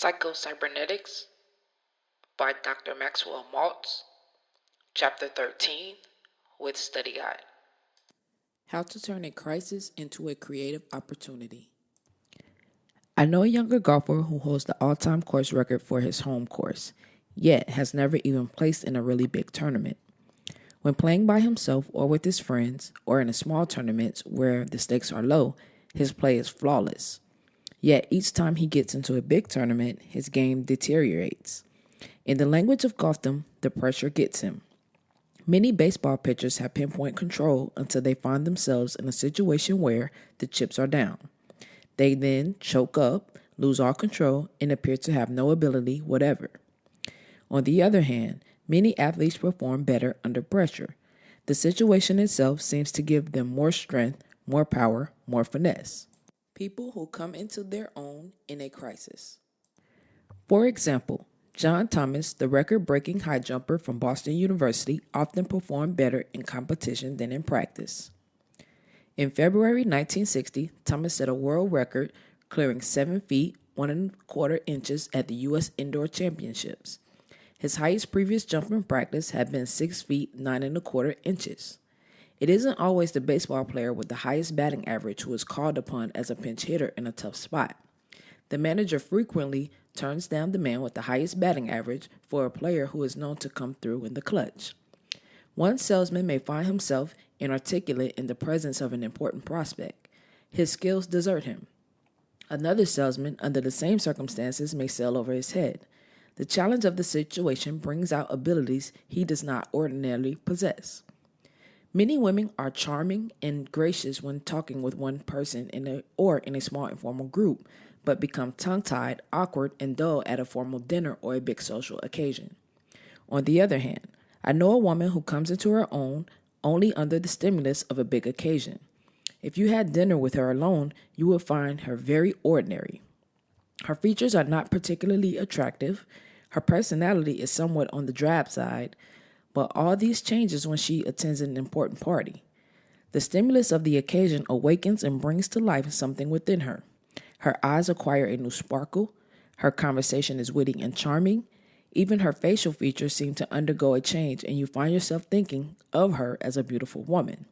Psycho-Cybernetics by Dr. Maxwell Maltz, Chapter 13, with Study Guide. How to turn a crisis into a creative opportunity. I know a younger golfer who holds the all-time course record for his home course, yet has never even placed in a really big tournament. When playing by himself or with his friends, or in a small tournaments where the stakes are low, his play is flawless. Yet each time he gets into a big tournament, his game deteriorates. In the language of golfdom, the pressure gets him. Many baseball pitchers have pinpoint control until they find themselves in a situation where the chips are down. They then choke up, lose all control, and appear to have no ability whatever. On the other hand, many athletes perform better under pressure. The situation itself seems to give them more strength, more power, more finesse. People who come into their own in a crisis. For example, John Thomas, the record-breaking high jumper from Boston University, often performed better in competition than in practice. In February 1960, Thomas set a world record, clearing 7 feet, 1¼ inches at the U.S. Indoor Championships. His highest previous jump in practice had been 6 feet, 9¼ inches. It isn't always the baseball player with the highest batting average who is called upon as a pinch hitter in a tough spot. The manager frequently turns down the man with the highest batting average for a player who is known to come through in the clutch. One salesman may find himself inarticulate in the presence of an important prospect. His skills desert him. Another salesman, under the same circumstances, may sail over his head. The challenge of the situation brings out abilities he does not ordinarily possess. Many women are charming and gracious when talking with one person in a small informal group, but become tongue-tied, awkward, and dull at a formal dinner or a big social occasion. On the other hand, I know a woman who comes into her own only under the stimulus of a big occasion. If you had dinner with her alone, you would find her very ordinary. Her features are not particularly attractive. Her personality is somewhat on the drab side, but all these changes when she attends an important party. The stimulus of the occasion awakens and brings to life something within her. Her eyes acquire a new sparkle. Her conversation is witty and charming. Even her facial features seem to undergo a change, and you find yourself thinking of her as a beautiful woman.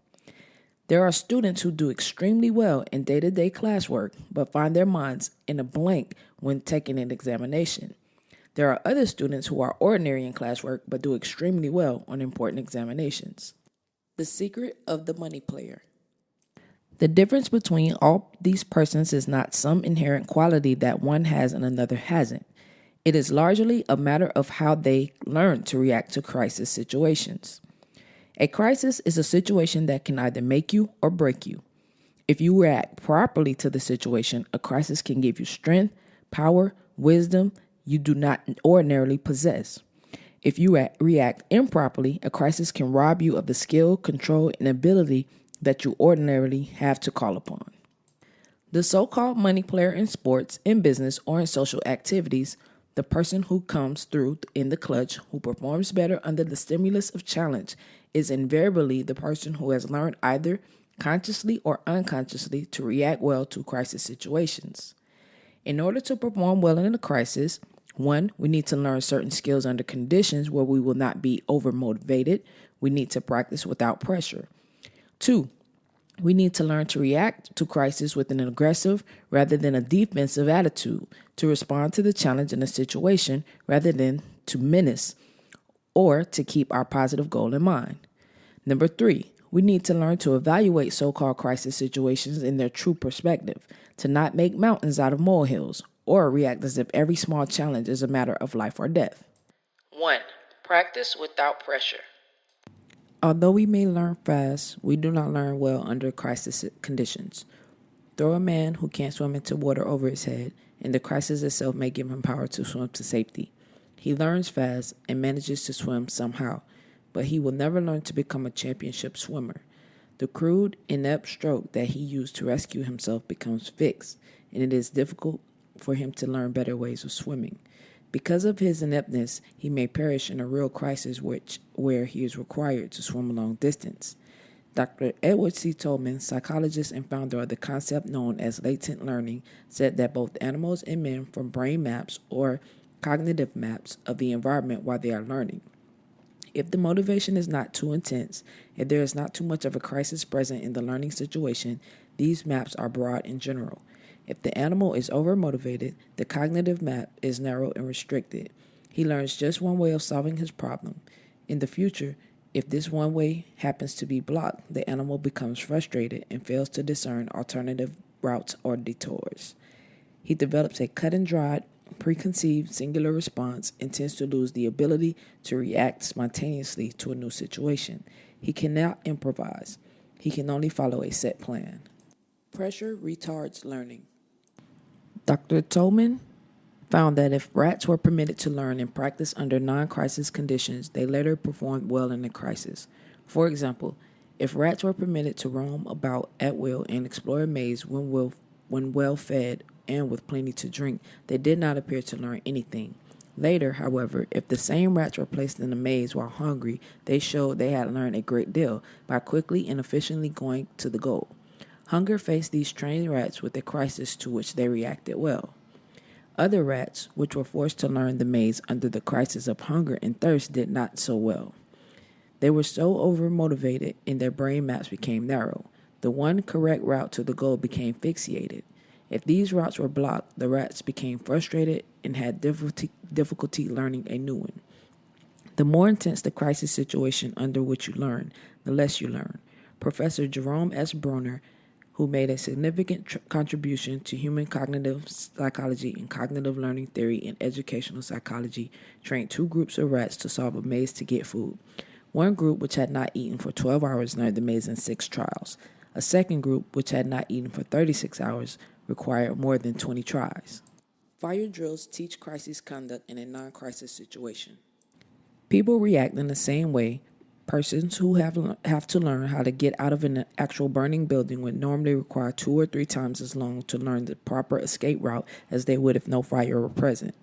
There are students who do extremely well in day-to-day classwork, but find their minds in a blank when taking an examination. There are other students who are ordinary in classwork, but do extremely well on important examinations. The secret of the money player. The difference between all these persons is not some inherent quality that one has and another hasn't. It is largely a matter of how they learn to react to crisis situations. A crisis is a situation that can either make you or break you. If you react properly to the situation, a crisis can give you strength, power, wisdom you do not ordinarily possess. If you react improperly, a crisis can rob you of the skill, control, and ability that you ordinarily have to call upon. The so-called money player in sports, in business, or in social activities, the person who comes through in the clutch, who performs better under the stimulus of challenge, is invariably the person who has learned either consciously or unconsciously to react well to crisis situations. In order to perform well in a crisis, 1, we need to learn certain skills under conditions where we will not be overmotivated. We need to practice without pressure. 2, we need to learn to react to crisis with an aggressive rather than a defensive attitude, to respond to the challenge in a situation rather than to menace or to keep our positive goal in mind. 3, we need to learn to evaluate so-called crisis situations in their true perspective, to not make mountains out of molehills or react as if every small challenge is a matter of life or death. 1. Practice without pressure. Although we may learn fast, we do not learn well under crisis conditions. Throw a man who can't swim into water over his head, and the crisis itself may give him power to swim to safety. He learns fast and manages to swim somehow, but he will never learn to become a championship swimmer. The crude, inept stroke that he used to rescue himself becomes fixed, and it is difficult for him to learn better ways of swimming. Because of his ineptness, he may perish in a real crisis where he is required to swim a long distance. Dr. Edward C. Tolman, psychologist and founder of the concept known as latent learning, said that both animals and men form brain maps or cognitive maps of the environment while they are learning. If the motivation is not too intense, if there is not too much of a crisis present in the learning situation, these maps are broad and general. If the animal is overmotivated, the cognitive map is narrow and restricted. He learns just one way of solving his problem. In the future, if this one way happens to be blocked, the animal becomes frustrated and fails to discern alternative routes or detours. He develops a cut-and-dried, preconceived singular response and tends to lose the ability to react spontaneously to a new situation. He cannot improvise. He can only follow a set plan. Pressure retards learning. Dr. Tolman found that if rats were permitted to learn and practice under non-crisis conditions, they later performed well in a crisis. For example, if rats were permitted to roam about at will and explore a maze when well fed and with plenty to drink, they did not appear to learn anything. Later, however, if the same rats were placed in a maze while hungry, they showed they had learned a great deal by quickly and efficiently going to the goal. Hunger faced these trained rats with a crisis to which they reacted well. Other rats, which were forced to learn the maze under the crisis of hunger and thirst, did not so well. They were so overmotivated and their brain maps became narrow. The one correct route to the goal became fixated. If these routes were blocked, the rats became frustrated and had difficulty learning a new one. The more intense the crisis situation under which you learn, the less you learn. Professor Jerome S. Bruner, who made a significant contribution to human cognitive psychology and cognitive learning theory in educational psychology, trained two groups of rats to solve a maze to get food. One group, which had not eaten for 12 hours, learned the maze in 6 trials. A second group, which had not eaten for 36 hours, required more than 20 tries. Fire drills teach crisis conduct in a non-crisis situation. People react in the same way. Persons who have to learn how to get out of an actual burning building would normally require 2 or 3 times as long to learn the proper escape route as they would if no fire were present.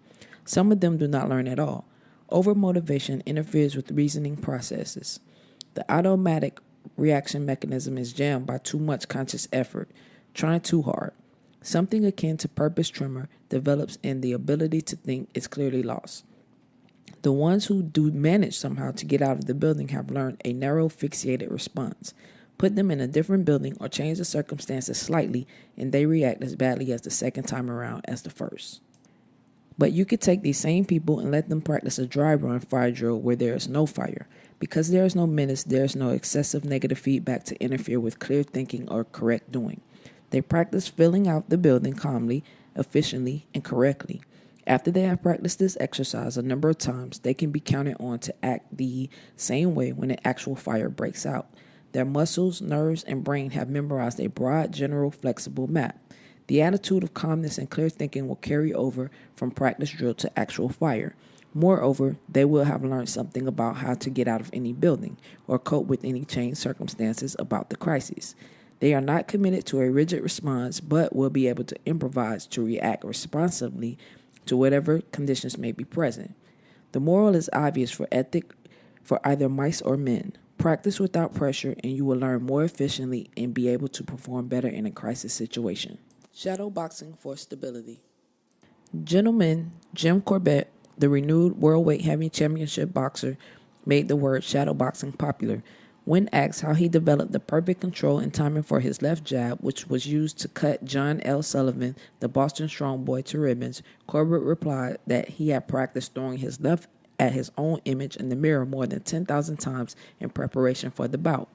Some of them do not learn at all. Overmotivation interferes with reasoning processes. The automatic reaction mechanism is jammed by too much conscious effort, trying too hard. Something akin to purpose tremor develops and the ability to think is clearly lost. The ones who do manage somehow to get out of the building have learned a narrow, fixated response. Put them in a different building or change the circumstances slightly, and they react as badly as the second time around as the first. But you could take these same people and let them practice a dry run fire drill where there is no fire. Because there is no menace, there is no excessive negative feedback to interfere with clear thinking or correct doing. They practice filling out the building calmly, efficiently, and correctly. After they have practiced this exercise a number of times, they can be counted on to act the same way when an actual fire breaks out. Their muscles, nerves, and brain have memorized a broad, general, flexible map. The attitude of calmness and clear thinking will carry over from practice drill to actual fire. Moreover, they will have learned something about how to get out of any building or cope with any changed circumstances about the crisis. They are not committed to a rigid response, but will be able to improvise to react responsively to whatever conditions may be present. The moral is obvious for either mice or men. Practice without pressure and you will learn more efficiently and be able to perform better in a crisis situation. Shadowboxing for stability. Gentleman Jim Corbett, the renewed World Weight Heavy Championship boxer, made the word shadowboxing popular. When asked how he developed the perfect control and timing for his left jab, which was used to cut John L. Sullivan, the Boston Strong Boy, to ribbons, Corbett replied that he had practiced throwing his left at his own image in the mirror more than 10,000 times in preparation for the bout.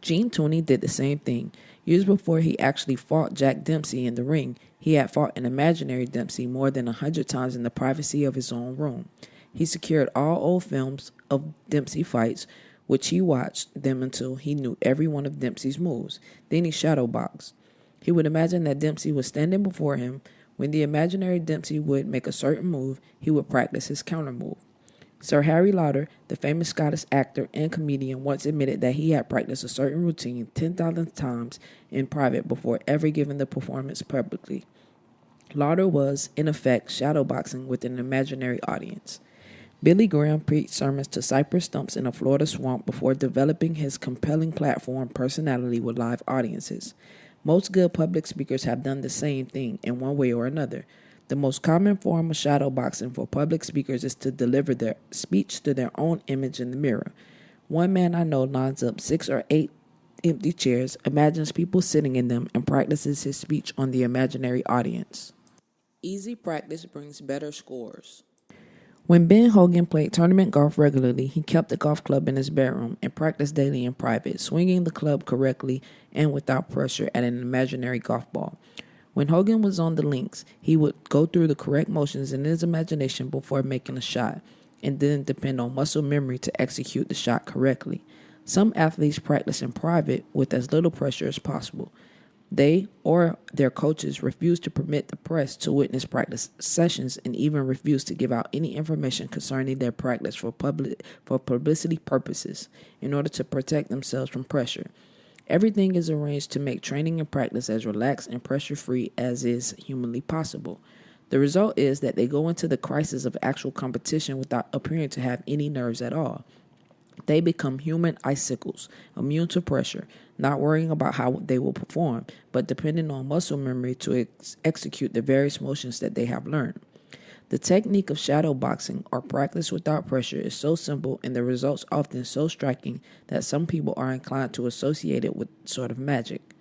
Gene Tooney did the same thing. Years before he actually fought Jack Dempsey in the ring, he had fought an imaginary Dempsey more than 100 times in the privacy of his own room. He secured all old films of Dempsey fights, which he watched them until he knew every one of Dempsey's moves. Then he shadowboxed. He would imagine that Dempsey was standing before him. When the imaginary Dempsey would make a certain move, he would practice his counter move. Sir Harry Lauder, the famous Scottish actor and comedian, once admitted that he had practiced a certain routine 10,000 times in private before ever giving the performance publicly. Lauder was, in effect, shadowboxing with an imaginary audience. Billy Graham preached sermons to cypress stumps in a Florida swamp before developing his compelling platform personality with live audiences. Most good public speakers have done the same thing in one way or another. The most common form of shadowboxing for public speakers is to deliver their speech to their own image in the mirror. One man I know lines up 6 or 8 empty chairs, imagines people sitting in them, and practices his speech on the imaginary audience. Easy practice brings better scores. When Ben Hogan played tournament golf regularly, he kept a golf club in his bedroom and practiced daily in private, swinging the club correctly and without pressure at an imaginary golf ball. When Hogan was on the links, he would go through the correct motions in his imagination before making a shot, and then depend on muscle memory to execute the shot correctly. Some athletes practice in private with as little pressure as possible. They or their coaches refuse to permit the press to witness practice sessions and even refuse to give out any information concerning their practice for publicity purposes in order to protect themselves from pressure. Everything is arranged to make training and practice as relaxed and pressure-free as is humanly possible. The result is that they go into the crisis of actual competition without appearing to have any nerves at all. They become human icicles, immune to pressure, not worrying about how they will perform, but depending on muscle memory to execute the various motions that they have learned. The technique of shadowboxing, or practice without pressure, is so simple and the results often so striking that some people are inclined to associate it with sort of magic.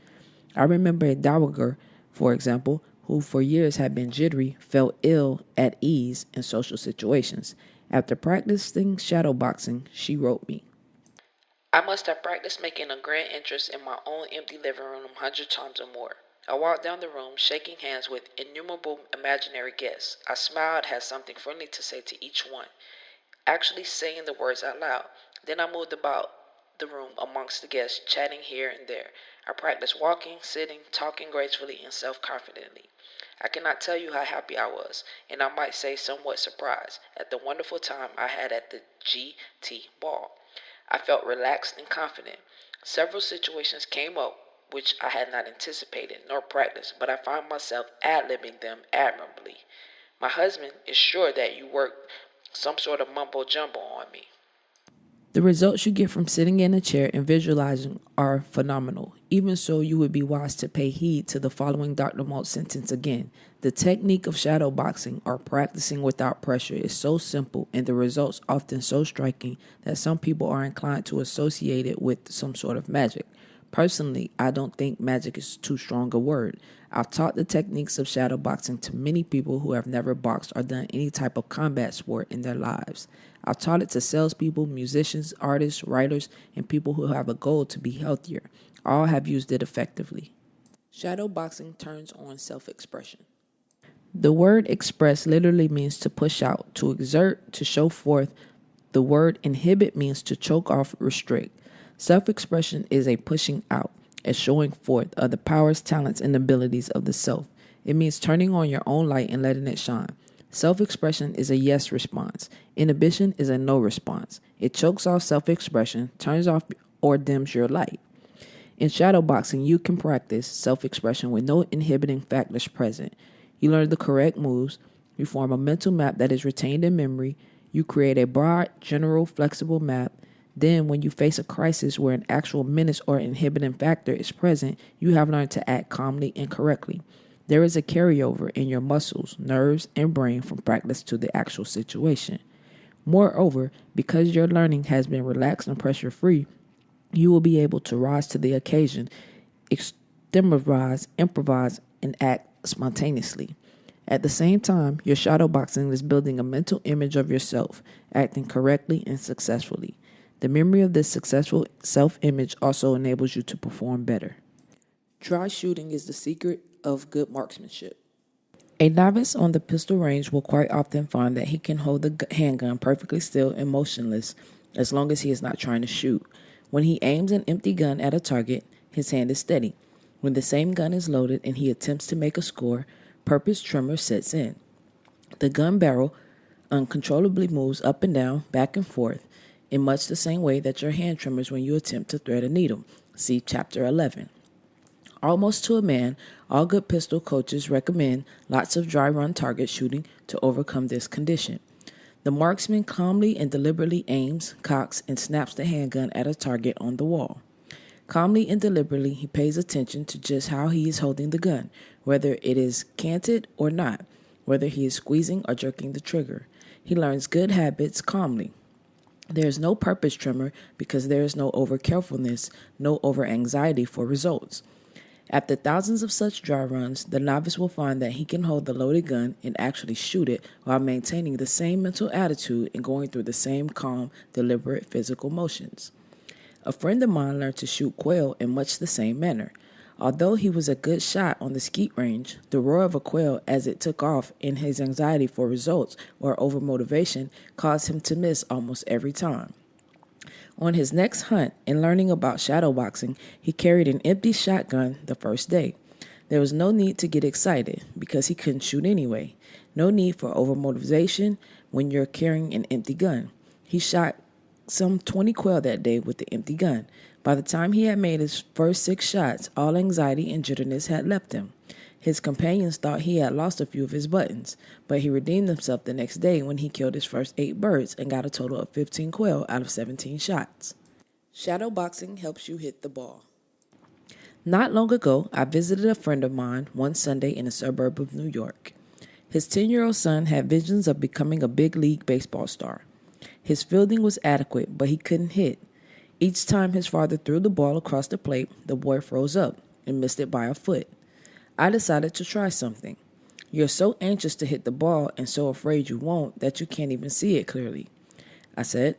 I remember a dowager, for example, who for years had been jittery, felt ill at ease in social situations. After practicing shadowboxing, she wrote me, I must have practiced making a grand entrance in my own empty living room 100 times or more. I walked down the room, shaking hands with innumerable imaginary guests. I smiled, had something friendly to say to each one, actually saying the words out loud. Then I moved about the room amongst the guests, chatting here and there. I practiced walking, sitting, talking gracefully and self-confidently. I cannot tell you how happy I was, and I might say somewhat surprised, at the wonderful time I had at the GT ball. I felt relaxed and confident. Several situations came up which I had not anticipated nor practiced, but I found myself ad-libbing them admirably. My husband is sure that you worked some sort of mumbo-jumbo on me. The results you get from sitting in a chair and visualizing are phenomenal. Even so, you would be wise to pay heed to the following Dr. Maltz sentence again. The technique of shadowboxing, or practicing without pressure, is so simple and the results often so striking that some people are inclined to associate it with some sort of magic. Personally, I don't think magic is too strong a word. I've taught the techniques of shadowboxing to many people who have never boxed or done any type of combat sport in their lives. I've taught it to salespeople, musicians, artists, writers, and people who have a goal to be healthier. All have used it effectively. Shadowboxing turns on self-expression. The word express literally means to push out, to exert, to show forth. The word inhibit means to choke off, restrict. Self-expression is a pushing out, a showing forth of the powers, talents, and abilities of the self. It means turning on your own light and letting it shine. Self-expression is a yes response. Inhibition is a no response. It chokes off self-expression, turns off or dims your light. In shadowboxing, you can practice self-expression with no inhibiting factors present. You learn the correct moves. You form a mental map that is retained in memory. You create a broad, general, flexible map. Then, when you face a crisis where an actual menace or inhibiting factor is present, you have learned to act calmly and correctly. There is a carryover in your muscles, nerves, and brain from practice to the actual situation. Moreover, because your learning has been relaxed and pressure-free, you will be able to rise to the occasion, extemporize, improvise, and act spontaneously. At the same time, your shadowboxing is building a mental image of yourself, acting correctly and successfully. The memory of this successful self-image also enables you to perform better. Try shooting is the secret of good marksmanship. A novice on the pistol range will quite often find that he can hold the handgun perfectly still and motionless as long as he is not trying to shoot. When he aims an empty gun at a target, his hand is steady. When the same gun is loaded and he attempts to make a score, purpose tremor sets in. The gun barrel uncontrollably moves up and down, back and forth, in much the same way that your hand tremors when you attempt to thread a needle. See Chapter 11. Almost to a man, all good pistol coaches recommend lots of dry run target shooting to overcome this condition. The marksman calmly and deliberately aims, cocks, and snaps the handgun at a target on the wall. Calmly and deliberately, he pays attention to just how he is holding the gun, whether it is canted or not, whether he is squeezing or jerking the trigger. He learns good habits calmly. There is no purpose tremor because there is no over-carefulness, no over-anxiety for results. After thousands of such dry runs, the novice will find that he can hold the loaded gun and actually shoot it while maintaining the same mental attitude and going through the same calm, deliberate physical motions. A friend of mine learned to shoot quail in much the same manner. Although he was a good shot on the skeet range, the roar of a quail as it took off in his anxiety for results or overmotivation caused him to miss almost every time. On his next hunt, in learning about shadowboxing, he carried an empty shotgun the first day. There was no need to get excited because he couldn't shoot anyway. No need for overmotivation when you're carrying an empty gun. He shot some 20 quail that day with the empty gun. By the time he had made his first 6 shots, all anxiety and jitterness had left him. His companions thought he had lost a few of his buttons, but he redeemed himself the next day when he killed his first 8 birds and got a total of 15 quail out of 17 shots. Shadowboxing helps you hit the ball. Not long ago, I visited a friend of mine one Sunday in a suburb of New York. His 10-year-old son had visions of becoming a big league baseball star. His fielding was adequate, but he couldn't hit. Each time his father threw the ball across the plate, the boy froze up and missed it by a foot. I decided to try something. You're so anxious to hit the ball and so afraid you won't that you can't even see it clearly, I said.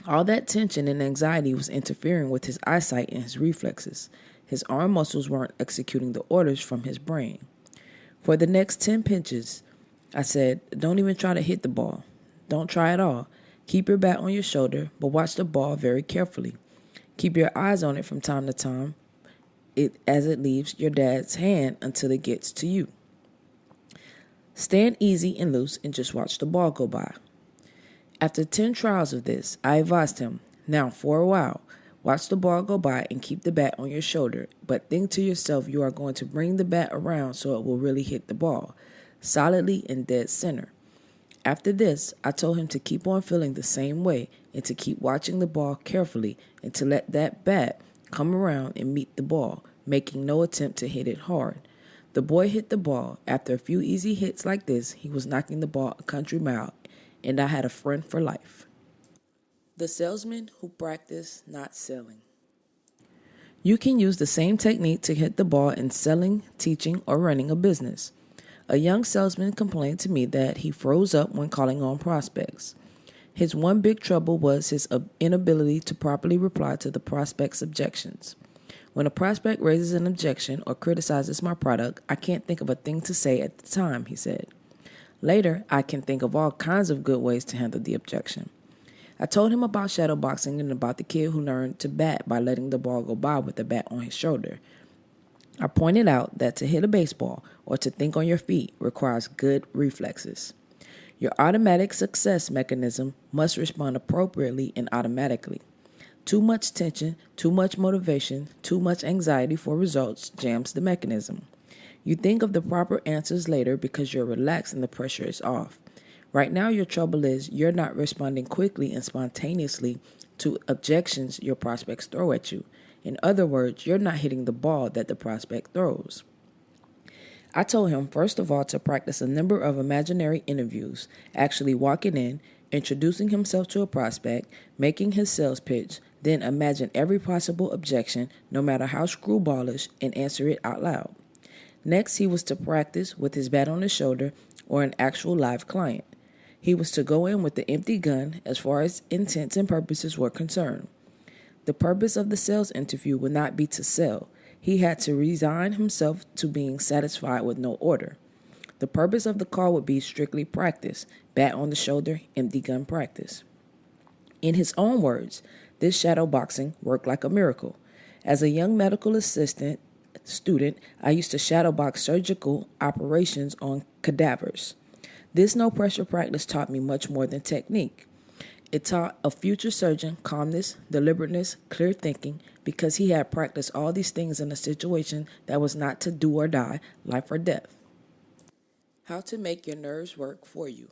All that tension and anxiety was interfering with his eyesight and his reflexes. His arm muscles weren't executing the orders from his brain. For the next 10 pitches, I said, don't even try to hit the ball. Don't try at all. Keep your bat on your shoulder, but watch the ball very carefully. Keep your eyes on it from time to time as it leaves your dad's hand until it gets to you. Stand easy and loose and just watch the ball go by. After 10 trials of this, I advised him, now for a while, watch the ball go by and keep the bat on your shoulder, but think to yourself you are going to bring the bat around so it will really hit the ball, solidly in dead center. After this, I told him to keep on feeling the same way and to keep watching the ball carefully and to let that bat come around and meet the ball, making no attempt to hit it hard. The boy hit the ball. After a few easy hits like this, he was knocking the ball a country mile, and I had a friend for life. The salesman who practiced not selling. You can use the same technique to hit the ball in selling, teaching, or running a business. A young salesman complained to me that he froze up when calling on prospects. His one big trouble was his inability to properly reply to the prospect's objections. When a prospect raises an objection or criticizes my product, I can't think of a thing to say at the time, he said. Later, I can think of all kinds of good ways to handle the objection. I told him about shadowboxing and about the kid who learned to bat by letting the ball go by with the bat on his shoulder. I pointed out that to hit a baseball or to think on your feet requires good reflexes. Your automatic success mechanism must respond appropriately and automatically. Too much tension, too much motivation, too much anxiety for results jams the mechanism. You think of the proper answers later because you're relaxed and the pressure is off. Right now your trouble is you're not responding quickly and spontaneously to objections your prospects throw at you. In other words, you're not hitting the ball that the prospect throws. I told him, first of all, to practice a number of imaginary interviews, actually walking in, introducing himself to a prospect, making his sales pitch, then imagine every possible objection, no matter how screwballish, and answer it out loud. Next, he was to practice with his bat on his shoulder or an actual live client. He was to go in with the empty gun as far as intents and purposes were concerned. The purpose of the sales interview would not be to sell. He had to resign himself to being satisfied with no order. The purpose of the call would be strictly practice, bat on the shoulder, empty gun practice. In his own words, this shadowboxing worked like a miracle. As a young medical assistant student, I used to shadowbox surgical operations on cadavers. This no-pressure practice taught me much more than technique. It taught a future surgeon calmness, deliberateness, clear thinking, because he had practiced all these things in a situation that was not to do or die, life or death. How to make your nerves work for you.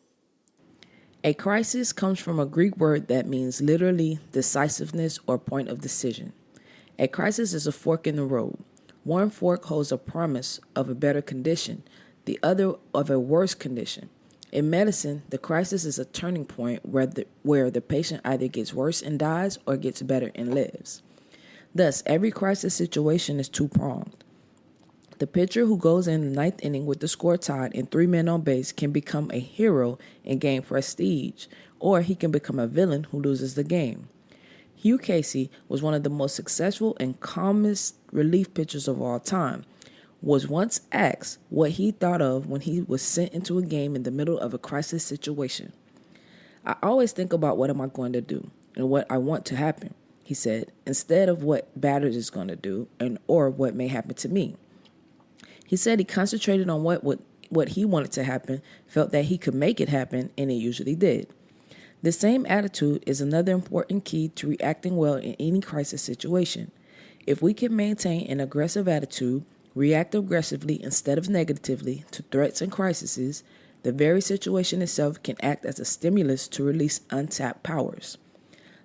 A crisis comes from a Greek word that means literally decisiveness or point of decision. A crisis is a fork in the road. One fork holds a promise of a better condition, the other of a worse condition. In medicine, the crisis is a turning point where the patient either gets worse and dies or gets better and lives. Thus, every crisis situation is two-pronged. The pitcher who goes in the ninth inning with the score tied and 3 men on base can become a hero and gain prestige, or he can become a villain who loses the game. Hugh Casey was one of the most successful and calmest relief pitchers of all time, was once asked what he thought of when he was sent into a game in the middle of a crisis situation. "I always think about what am I going to do and what I want to happen," he said, instead of what batters is going to do or what may happen to me. He said he concentrated on what he wanted to happen, felt that he could make it happen, and it usually did. The same attitude is another important key to reacting well in any crisis situation. If we can maintain an aggressive attitude, react aggressively instead of negatively to threats and crises, the very situation itself can act as a stimulus to release untapped powers.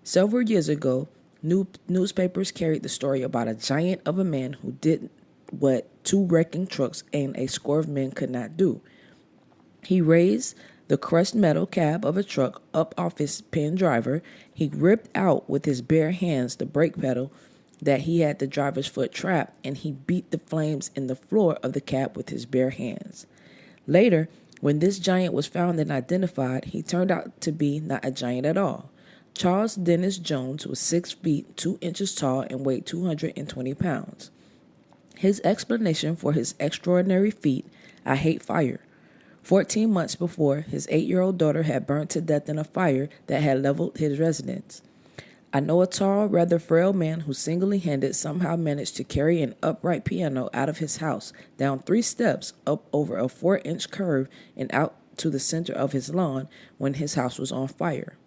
Several years ago, newspapers carried the story about a giant of a man who did what 2 wrecking trucks and a score of men could not do. He raised the crushed metal cab of a truck up off his pen driver. He ripped out with his bare hands the brake pedal that he had the driver's foot trapped, and he beat the flames in the floor of the cab with his bare hands. Later, when this giant was found and identified, he turned out to be not a giant at all. Charles Dennis Jones was 6 feet 2 inches tall and weighed 220 pounds. His explanation for his extraordinary feat: "I hate fire." 14 months before, his 8-year-old daughter had burned to death in a fire that had leveled his residence. "I know a tall, rather frail man who single-handed somehow managed to carry an upright piano out of his house, down 3 steps, up over a 4-inch curve, and out to the center of his lawn when his house was on fire.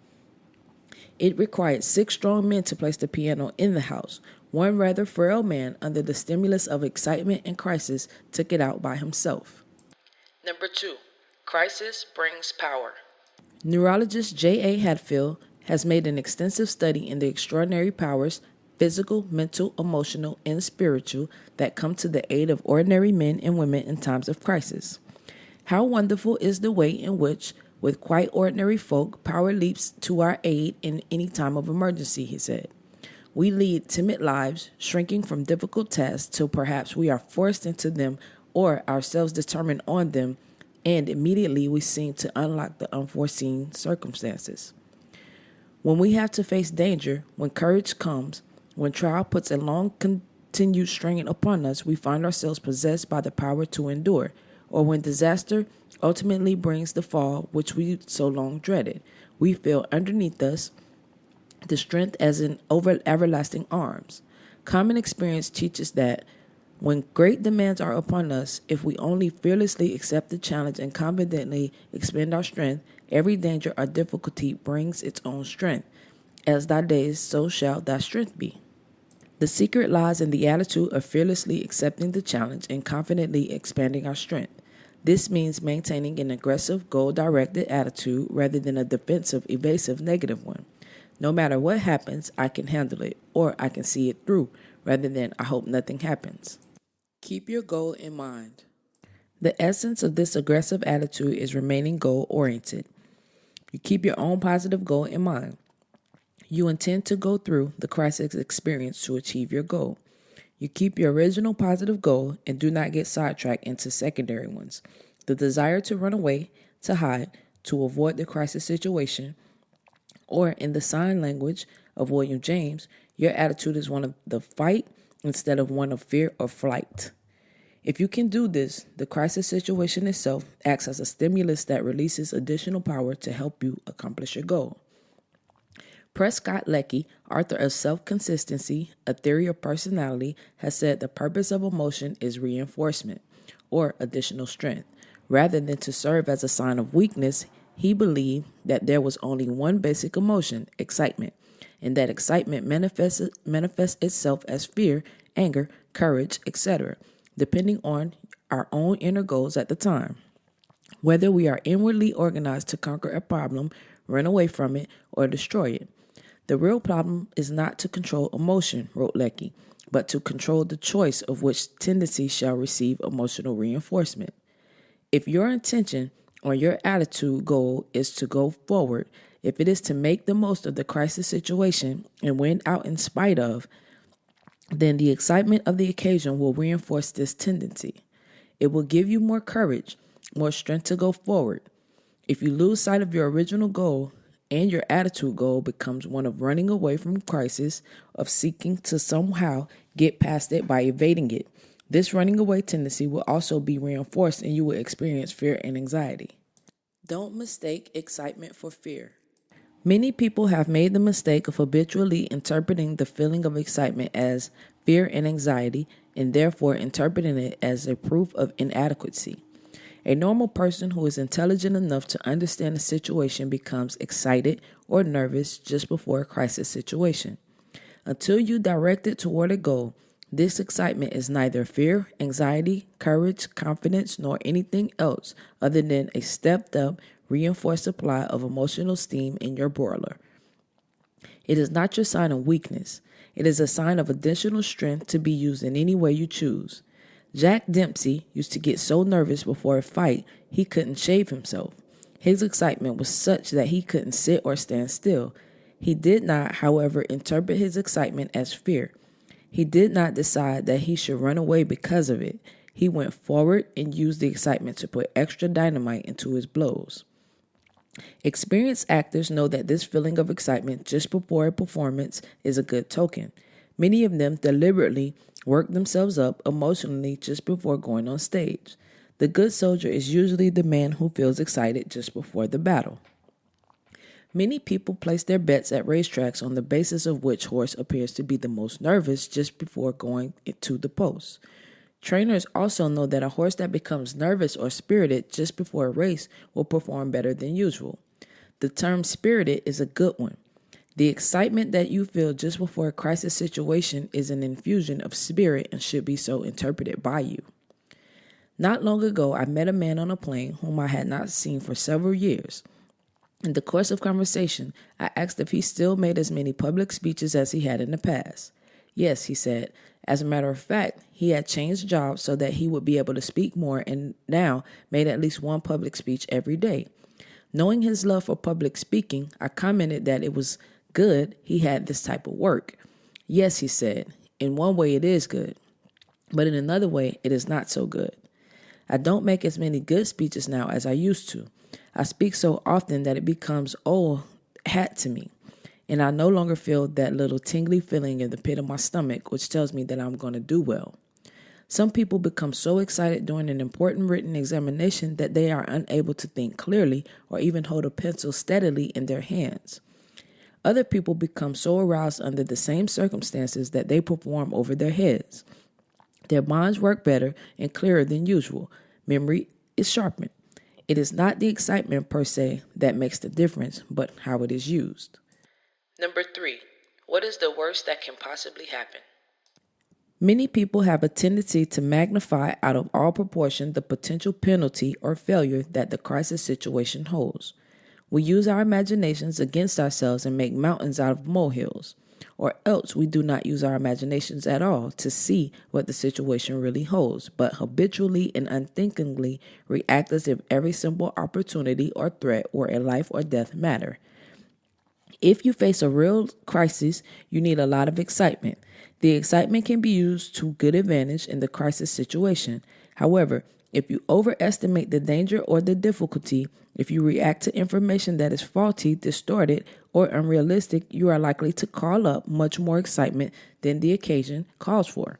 It required 6 strong men to place the piano in the house. One rather frail man, under the stimulus of excitement and crisis, took it out by himself." Number 2. Crisis brings power. Neurologist J.A. Hatfield has made an extensive study in the extraordinary powers, physical, mental, emotional, and spiritual, that come to the aid of ordinary men and women in times of crisis. "How wonderful is the way in which, with quite ordinary folk, power leaps to our aid in any time of emergency," he said. "We lead timid lives, shrinking from difficult tasks till perhaps we are forced into them or ourselves determined on them, and immediately we seem to unlock the unforeseen circumstances. When we have to face danger, when courage comes, when trial puts a long continued strain upon us, we find ourselves possessed by the power to endure, or when disaster ultimately brings the fall which we so long dreaded, we feel underneath us the strength as in everlasting arms. Common experience teaches that when great demands are upon us, if we only fearlessly accept the challenge and confidently expend our strength, every danger or difficulty brings its own strength. As thy days, so shall thy strength be." The secret lies in the attitude of fearlessly accepting the challenge and confidently expanding our strength. This means maintaining an aggressive, goal-directed attitude rather than a defensive, evasive, negative one. No matter what happens, I can handle it, or I can see it through, rather than I hope nothing happens. Keep your goal in mind. The essence of this aggressive attitude is remaining goal-oriented. You keep your own positive goal in mind. You intend to go through the crisis experience to achieve your goal. You keep your original positive goal and do not get sidetracked into secondary ones. The desire to run away, to hide, to avoid the crisis situation, or in the sign language of William James, your attitude is one of the fight instead of one of fear or flight. If you can do this, the crisis situation itself acts as a stimulus that releases additional power to help you accomplish your goal. Prescott Leckie, author of Self-Consistency, A Theory of Personality, has said the purpose of emotion is reinforcement, or additional strength. Rather than to serve as a sign of weakness, he believed that there was only one basic emotion, excitement, and that excitement manifests itself as fear, anger, courage, etc., depending on our own inner goals at the time. Whether we are inwardly organized to conquer a problem, run away from it, or destroy it. The real problem is not to control emotion, wrote Lecky, but to control the choice of which tendency shall receive emotional reinforcement. If your intention or your attitude goal is to go forward, if it is to make the most of the crisis situation and win out in spite of, then the excitement of the occasion will reinforce this tendency. It will give you more courage, more strength to go forward. If you lose sight of your original goal and your attitude goal becomes one of running away from crisis, of seeking to somehow get past it by evading it, this running away tendency will also be reinforced and you will experience fear and anxiety. Don't mistake excitement for fear. Many people have made the mistake of habitually interpreting the feeling of excitement as fear and anxiety, and therefore interpreting it as a proof of inadequacy. A normal person who is intelligent enough to understand a situation becomes excited or nervous just before a crisis situation. Until you direct it toward a goal, this excitement is neither fear, anxiety, courage, confidence, nor anything else other than a stepped-up, reinforced supply of emotional steam in your boiler. It is not your sign of weakness. It is a sign of additional strength to be used in any way you choose. Jack Dempsey used to get so nervous before a fight he couldn't shave himself. His excitement was such that he couldn't sit or stand still. He did not, however, interpret his excitement as fear. He did not decide that he should run away because of it. He went forward and used the excitement to put extra dynamite into his blows. Experienced actors know that this feeling of excitement just before a performance is a good token. Many of them deliberately work themselves up emotionally just before going on stage. The good soldier is usually the man who feels excited just before the battle. Many people place their bets at racetracks on the basis of which horse appears to be the most nervous just before going to the post. Trainers also know that a horse that becomes nervous or spirited just before a race will perform better than usual. The term spirited is a good one. The excitement that you feel just before a crisis situation is an infusion of spirit and should be so interpreted by you. Not long ago, I met a man on a plane whom I had not seen for several years. In the course of conversation, I asked if he still made as many public speeches as he had in the past. Yes, he said. As a matter of fact, he had changed jobs so that he would be able to speak more and now made at least one public speech every day. Knowing his love for public speaking, I commented that it was good he had this type of work. Yes, he said, in one way it is good, but in another way it is not so good. I don't make as many good speeches now as I used to. I speak so often that it becomes old hat to me, and I no longer feel that little tingly feeling in the pit of my stomach which tells me that I'm going to do well. Some people become so excited during an important written examination that they are unable to think clearly or even hold a pencil steadily in their hands. Other people become so aroused under the same circumstances that they perform over their heads. Their minds work better and clearer than usual. Memory is sharpened. It is not the excitement per se that makes the difference, but how it is used. Number 3. What is the worst that can possibly happen? Many people have a tendency to magnify out of all proportion the potential penalty or failure that the crisis situation holds. We use our imaginations against ourselves and make mountains out of molehills, or else we do not use our imaginations at all to see what the situation really holds, but habitually and unthinkingly react as if every simple opportunity or threat were a life or death matter. If you face a real crisis, you need a lot of excitement. The excitement can be used to good advantage in the crisis situation. However, if you overestimate the danger or the difficulty, if you react to information that is faulty, distorted, or unrealistic, you are likely to call up much more excitement than the occasion calls for,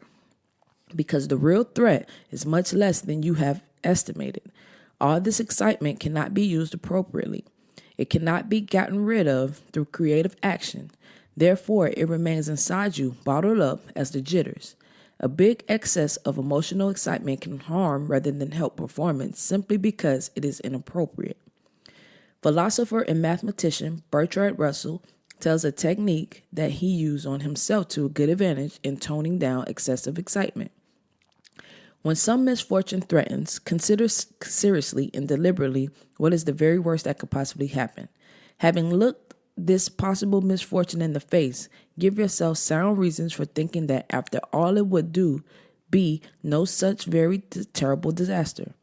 because the real threat is much less than you have estimated. All this excitement cannot be used appropriately. It cannot be gotten rid of through creative action. Therefore, it remains inside you, bottled up as the jitters. A big excess of emotional excitement can harm rather than help performance simply because it is inappropriate. Philosopher and mathematician Bertrand Russell tells a technique that he used on himself to a good advantage in toning down excessive excitement. When some misfortune threatens, consider seriously and deliberately what is the very worst that could possibly happen. Having looked this possible misfortune in the face, give yourself sound reasons for thinking that after all it would do be no such very terrible disaster.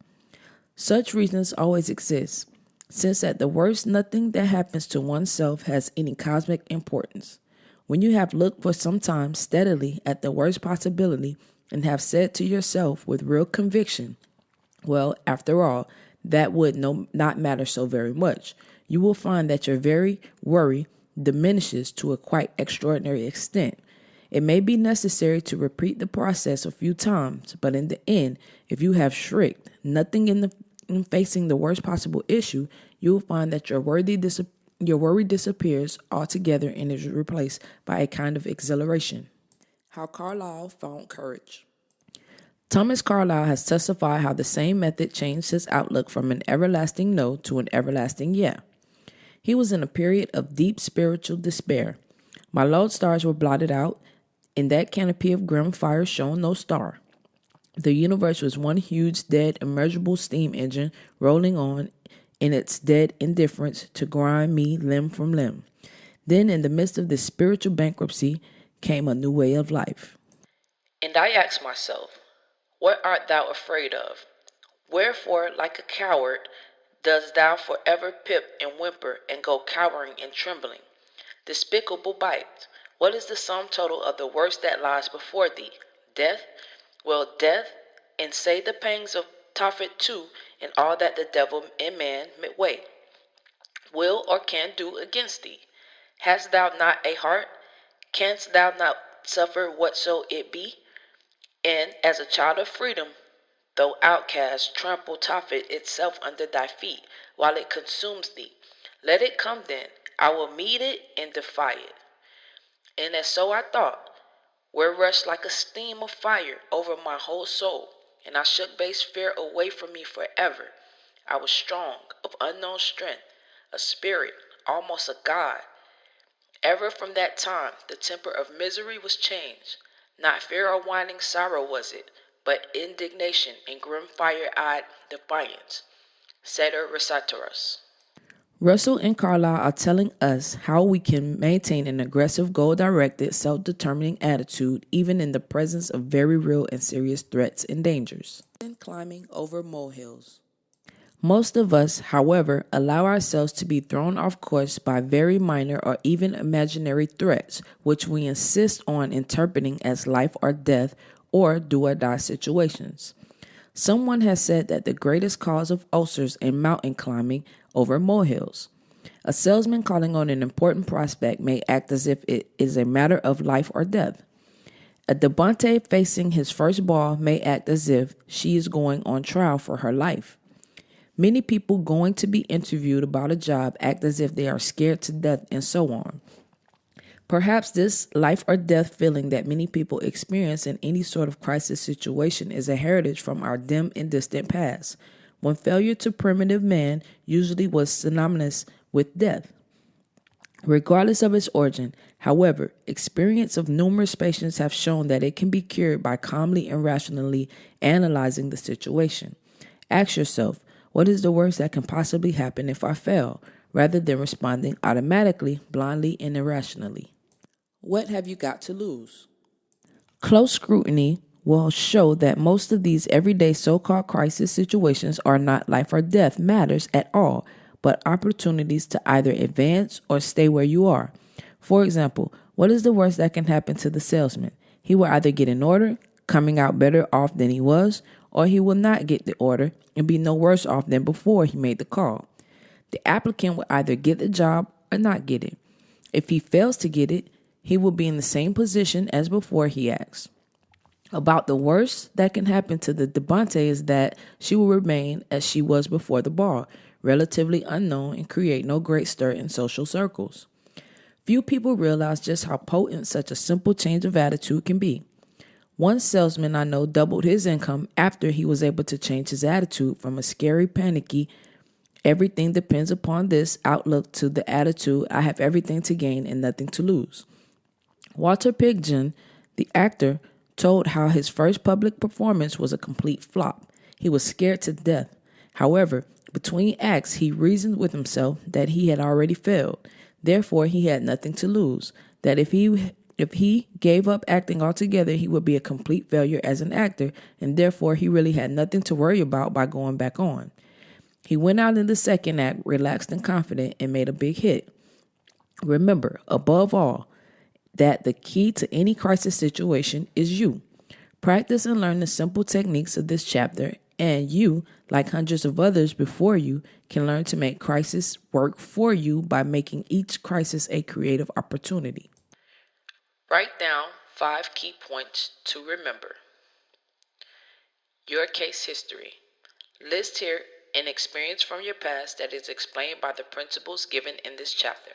Such reasons always exist, since at the worst nothing that happens to oneself has any cosmic importance. When you have looked for some time steadily at the worst possibility and have said to yourself with real conviction, well, after all, that would not matter so very much, you will find that your very worry diminishes to a quite extraordinary extent. It may be necessary to repeat the process a few times, but in the end, if you have shrieked nothing in facing the worst possible issue, you will find that your worry disappears altogether and is replaced by a kind of exhilaration. How Carlyle found courage. Thomas Carlyle has testified how the same method changed his outlook from an everlasting no to an everlasting yeah. He was in a period of deep spiritual despair. My lodestars were blotted out. In that canopy of grim fire shone no star. The universe was one huge, dead, immeasurable steam engine rolling on in its dead indifference to grind me limb from limb. Then, in the midst of this spiritual bankruptcy, came a new way of life. And I asked myself, what art thou afraid of? Wherefore, like a coward, dost thou forever pip and whimper and go cowering and trembling? Despicable bite! What is the sum total of the worst that lies before thee? Death? Well, death, and say the pangs of Tophet too, and all that the devil and man midway will or can do against thee. Hast thou not a heart? Canst thou not suffer whatso it be? And as a child of freedom, though outcast, trample Tophet itself under thy feet, while it consumes thee. Let it come then, I will meet it and defy it. And as so I thought, where rushed like a steam of fire over my whole soul, and I shook base fear away from me forever. I was strong, of unknown strength, a spirit, almost a god. Ever from that time the temper of misery was changed. Not fear or whining sorrow was it, but indignation and grim fire-eyed defiance. Ceter recitatus. Russell and Carlyle are telling us how we can maintain an aggressive, goal-directed, self-determining attitude even in the presence of very real and serious threats and dangers. Climbing over molehills. Most of us, however, allow ourselves to be thrown off course by very minor or even imaginary threats, which we insist on interpreting as life or death or do-or-die situations. Someone has said that the greatest cause of ulcers in mountain climbing over molehills. A salesman calling on an important prospect may act as if it is a matter of life or death. A debutante facing his first ball may act as if she is going on trial for her life. Many people going to be interviewed about a job act as if they are scared to death and so on. Perhaps this life or death feeling that many people experience in any sort of crisis situation is a heritage from our dim and distant past, when failure to primitive man usually was synonymous with death. Regardless of its origin, however, experience of numerous patients have shown that it can be cured by calmly and rationally analyzing the situation. Ask yourself, what is the worst that can possibly happen if I fail, rather than responding automatically, blindly, and irrationally? What have you got to lose? Close scrutiny will show that most of these everyday so-called crisis situations are not life or death matters at all, but opportunities to either advance or stay where you are. For example, what is the worst that can happen to the salesman? He will either get an order, coming out better off than he was, or he will not get the order and be no worse off than before he made the call. The applicant will either get the job or not get it. If he fails to get it, he will be in the same position as before he asks. About the worst that can happen to the debutante is that she will remain as she was before the bar, relatively unknown and create no great stir in social circles. Few people realize just how potent such a simple change of attitude can be. One salesman I know doubled his income after he was able to change his attitude from a scary, panicky, everything depends upon this outlook to the attitude, I have everything to gain and nothing to lose. Walter Pidgeon, the actor, told how his first public performance was a complete flop. He was scared to death. However, Between acts, he reasoned with himself that he had already failed. Therefore, he had nothing to lose. That if he gave up acting altogether, he would be a complete failure as an actor, and therefore he really had nothing to worry about by going back on. He went out in the second act, relaxed and confident, and made a big hit. Remember, above all, that the key to any crisis situation is you. Practice and learn the simple techniques of this chapter, and you, like hundreds of others before you, can learn to make crisis work for you by making each crisis a creative opportunity. Write down 5 key points to remember. Your case history. List here an experience from your past that is explained by the principles given in this chapter.